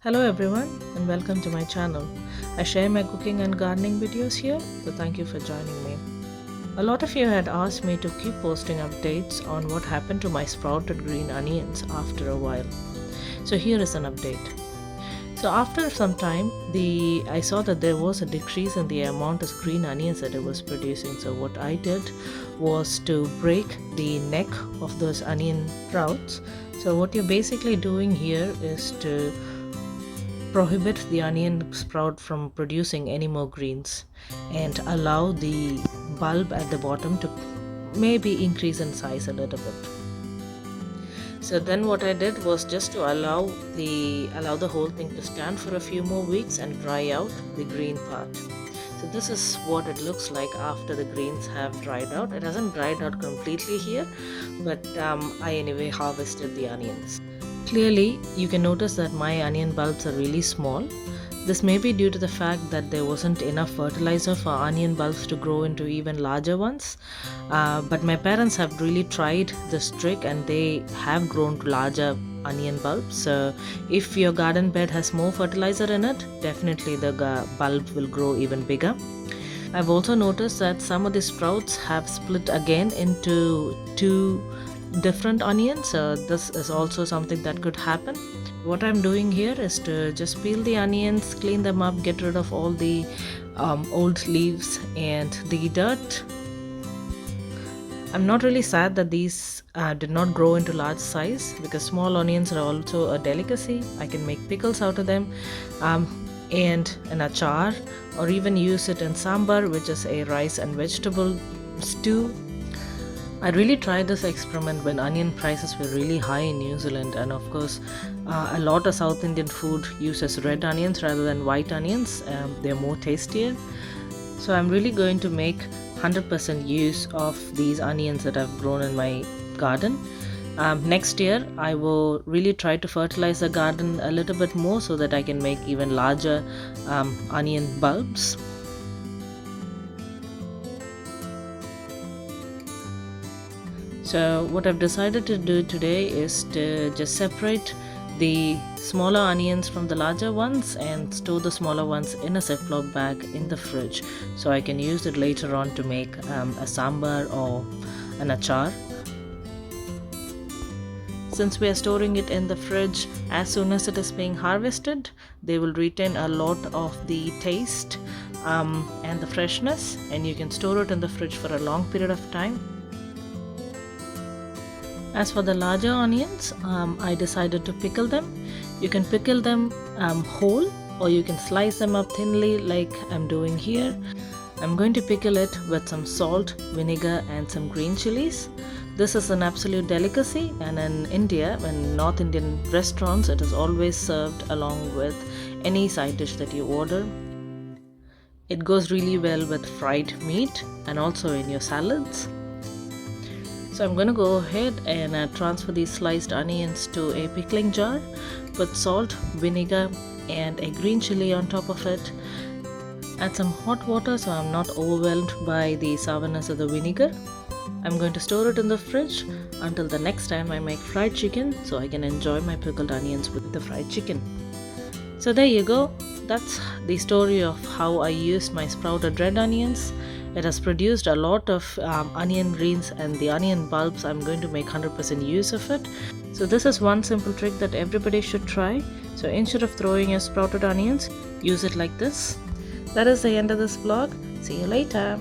Hello everyone and welcome to my channel. I share my cooking and gardening videos here, so thank you for joining me. A lot of you had asked me to keep posting updates on what happened to my sprouted green onions after a while. So here is an update. So after some time, I saw that there was a decrease in the amount of green onions that it was producing. So what I did was to break the neck of those onion sprouts. So what you're basically doing here is to prohibit the onion sprout from producing any more greens and allow the bulb at the bottom to maybe increase in size a little bit. So then what I did was just to allow the whole thing to stand for a few more weeks and dry out the green part. So this is what it looks like after the greens have dried out. It hasn't dried out completely here, but I anyway harvested the onions. Clearly, you can notice that my onion bulbs are really small. This may be due to the fact that there wasn't enough fertilizer for onion bulbs to grow into even larger ones. But my parents have really tried this trick and they have grown to larger onion bulbs. So if your garden bed has more fertilizer in it, definitely the bulb will grow even bigger. I've also noticed that some of the sprouts have split again into two different onions. This is also something that could happen. What I'm doing here is to just peel the onions, clean them up, get rid of all the old leaves and the dirt. I'm not really sad that these did not grow into large size, because small onions are also a delicacy. I can make pickles out of them and in achar, or even use it in sambar, which is a rice and vegetable stew. I really tried this experiment when onion prices were really high in New Zealand, and of course a lot of South Indian food uses red onions rather than white onions. They're more tastier. So I'm really going to make 100% use of these onions that I've grown in my garden. Next year I will really try to fertilize the garden a little bit more so that I can make even larger onion bulbs. So what I've decided to do today is to just separate the smaller onions from the larger ones and store the smaller ones in a Ziploc bag in the fridge, so I can use it later on to make a sambar or an achar. Since we are storing it in the fridge, as soon as it is being harvested, they will retain a lot of the taste and the freshness, and you can store it in the fridge for a long period of time. As for the larger onions, I decided to pickle them. You can pickle them whole, or you can slice them up thinly like I'm doing here. I'm going to pickle it with some salt, vinegar and some green chilies. This is an absolute delicacy, and in India, in North Indian restaurants, it is always served along with any side dish that you order. It goes really well with fried meat and also in your salads. So I'm going to go ahead and transfer these sliced onions to a pickling jar, put salt, vinegar and a green chili on top of it. Add some hot water so I'm not overwhelmed by the sourness of the vinegar. I'm going to store it in the fridge until the next time I make fried chicken, so I can enjoy my pickled onions with the fried chicken. So there you go. That's the story of how I used my sprouted red onions. It has produced a lot of onion greens, and the onion bulbs, I'm going to make 100% use of it. So this is one simple trick that everybody should try. So instead of throwing your sprouted onions, use it like this. That is the end of this vlog. See you later.